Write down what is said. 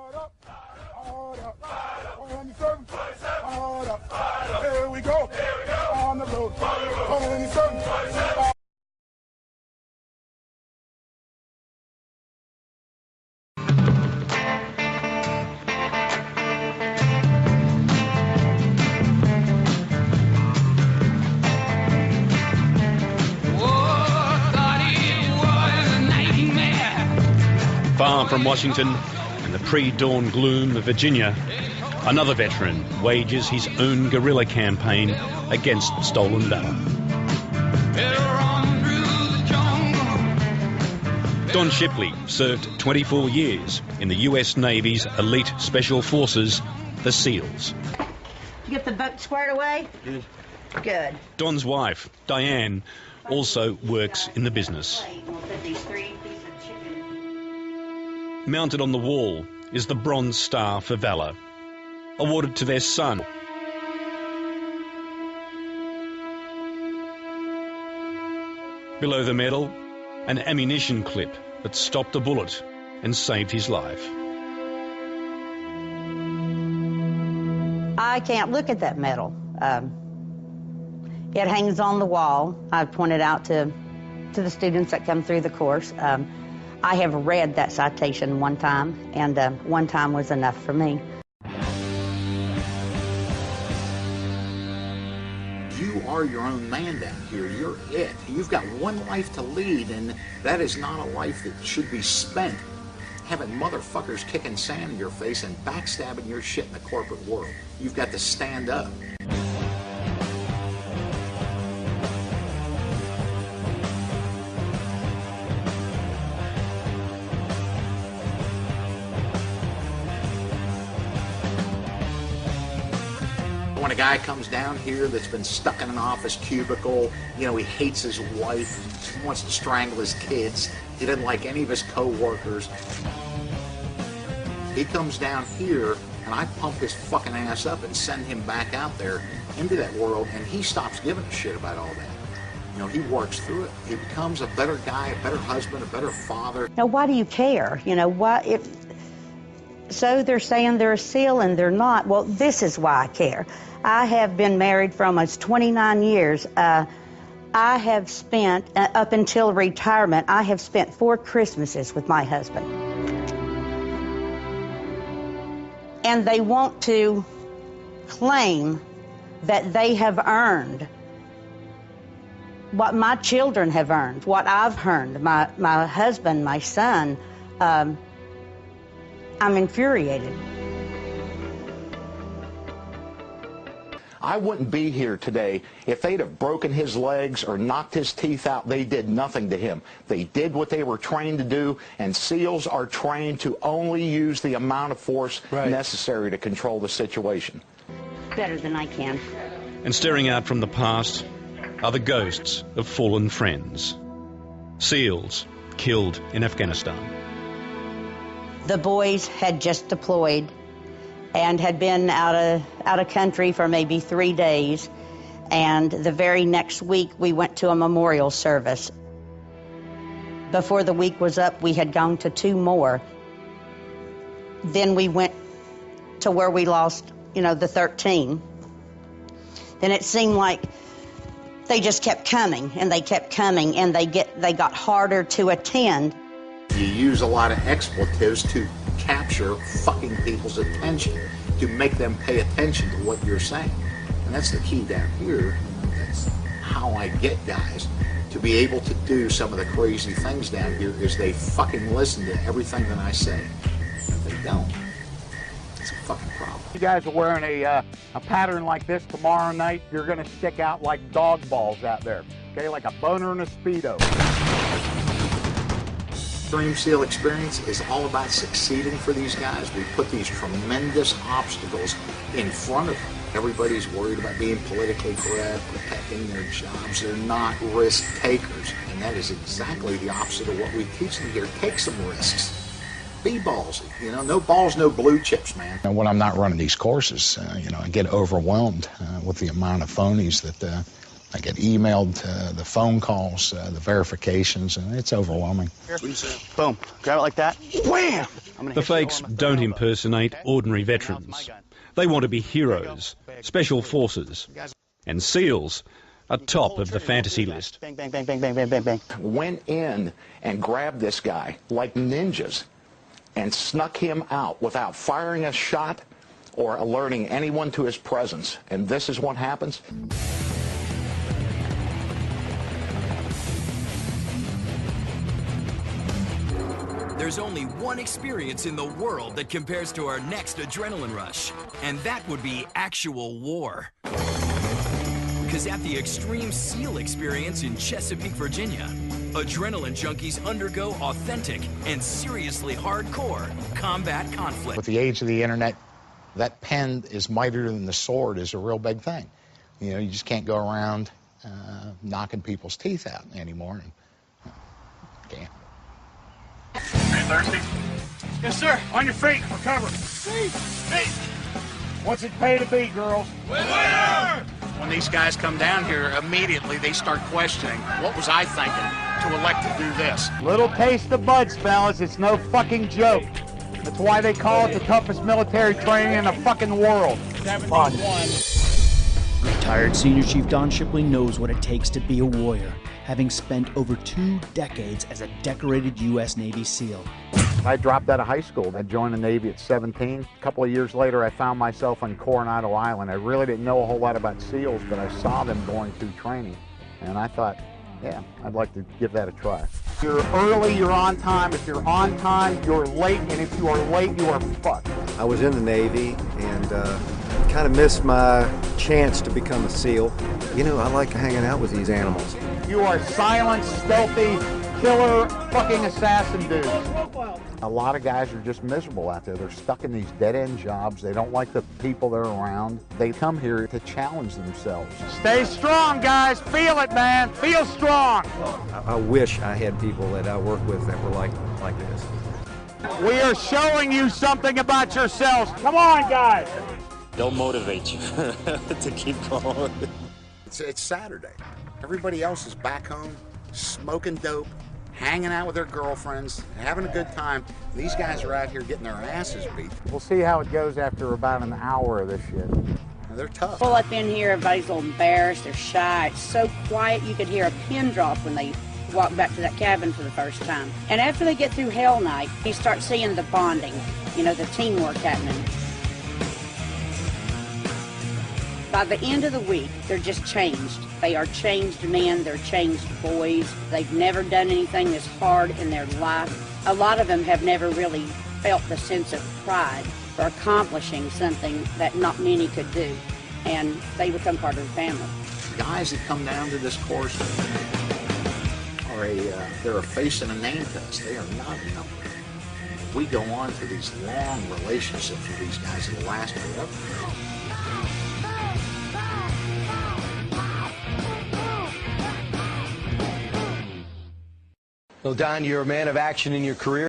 Here we go. On the road. Far from Washington and the pre-dawn gloom of Virginia, another veteran wages his own guerrilla campaign against stolen valor. Don Shipley served 24 years in the US Navy's elite special forces, the SEALs. You get the boat squared away? Yes. Good. Don's wife, Diane, also works in the business. Mounted on the wall is the Bronze Star for Valor, awarded to their son. Below the medal, an ammunition clip that stopped a bullet and saved his life. I can't look at that medal. It hangs on the wall. I've pointed out to the students that come through the course. I have read that citation one time, and one time was enough for me. You are your own man down here. You're it. You've got one life to lead, and that is not a life that should be spent having motherfuckers kicking sand in your face and backstabbing your shit in the corporate world. You've got to stand up. When a guy comes down here that's been stuck in an office cubicle, you know, he hates his wife, he wants to strangle his kids, he doesn't like any of his co-workers. He comes down here and I pump his fucking ass up and send him back out there into that world, and he stops giving a shit about all that. You know, he works through it. He becomes a better guy, a better husband, a better father. Now, why do you care? You know, why if... So they're saying they're a SEAL and they're not. Well, this is why I care. I have been married for almost 29 years. I have spent, up until retirement, I have spent 4 Christmases with my husband. And they want to claim that they have earned what my children have earned, what I've earned, my husband, my son. I'm infuriated. I wouldn't be here today if they'd have broken his legs or knocked his teeth out. They did nothing to him. They did what they were trained to do, and SEALs are trained to only use the amount of force necessary to control the situation. Better than I can. And staring out from the past are the ghosts of fallen friends. SEALs killed in Afghanistan. The boys had just deployed and had been out of country for maybe 3 days, and the very next week we went to a memorial service. Before the week was up, we had gone to 2 more. Then we went to where we lost, you know, the 13. Then it seemed like they just kept coming, and they kept coming, and they got harder to attend. You use a lot of expletives to capture fucking people's attention, to make them pay attention to what you're saying. And that's the key down here. That's how I get guys to be able to do some of the crazy things down here, is they fucking listen to everything that I say. If they don't, it's a fucking problem. You guys are wearing a pattern like this tomorrow night, you're going to stick out like dog balls out there, okay, like a boner in a Speedo. Extreme SEAL experience is all about succeeding for these guys. We put these tremendous obstacles in front of them. Everybody's worried about being politically correct, protecting their jobs. They're not risk takers, and that is exactly the opposite of what we teach them here. Take some risks. Be ballsy. You know, no balls, no blue chips, man. And when I'm not running these courses, you know, I get overwhelmed with the amount of phonies that I get emailed the phone calls, the verifications, and it's overwhelming. Boom. Grab it like that. Wham! The fakes don't impersonate ordinary veterans. They want to be heroes, special forces, and SEALs are top of the fantasy list. Bang, bang, bang, bang, bang, bang, bang, bang. Went in and grabbed this guy like ninjas and snuck him out without firing a shot or alerting anyone to his presence. And this is what happens. There's only one experience in the world that compares to our next adrenaline rush, and that would be actual war. Because at the Extreme SEAL experience in Chesapeake, Virginia, adrenaline junkies undergo authentic and seriously hardcore combat conflict. With the age of the internet, that pen is mightier than the sword is a real big thing. You know, you just can't go around knocking people's teeth out anymore. Can't. Are you thirsty? Yes, sir. On your feet. Recover. Feet. What's it pay to be, girls? Winner! When these guys come down here, immediately they start questioning, what was I thinking to elect to do this? Little taste of buds, fellas. It's no fucking joke. That's why they call it the toughest military training in the fucking world. Fun. Retired Senior Chief Don Shipley knows what it takes to be a warrior, having spent over 2 decades as a decorated U.S. Navy SEAL. I dropped out of high school. I joined the Navy at 17. A couple of years later, I found myself on Coronado Island. I really didn't know a whole lot about SEALs, but I saw them going through training. And I thought, yeah, I'd like to give that a try. If you're early, you're on time. If you're on time, you're late. And if you are late, you are fucked. I was in the Navy and kind of missed my chance to become a SEAL. You know, I like hanging out with these animals. You are silent, stealthy, killer, fucking assassin dudes. A lot of guys are just miserable out there. They're stuck in these dead-end jobs. They don't like the people they're around. They come here to challenge themselves. Stay strong, guys. Feel it, man. Feel strong. I wish I had people that I work with that were like this. We are showing you something about yourselves. Come on, guys. They'll motivate you to keep going. It's Saturday. Everybody else is back home, smoking dope, hanging out with their girlfriends, having a good time. These guys are out here getting their asses beat. We'll see how it goes after about an hour of this shit. They're tough. Pull up in here, everybody's a little embarrassed, they're shy. It's so quiet you could hear a pin drop when they walk back to that cabin for the first time. And after they get through Hell Night, you start seeing the bonding, you know, the teamwork happening. By the end of the week, they're just changed. They are changed men, they're changed boys. They've never done anything this hard in their life. A lot of them have never really felt the sense of pride for accomplishing something that not many could do. And they become part of the family. Guys that come down to this course are they're facing a name test. They are not a number. We go on to these long relationships with these guys that last forever. Well, Don, you're a man of action in your career.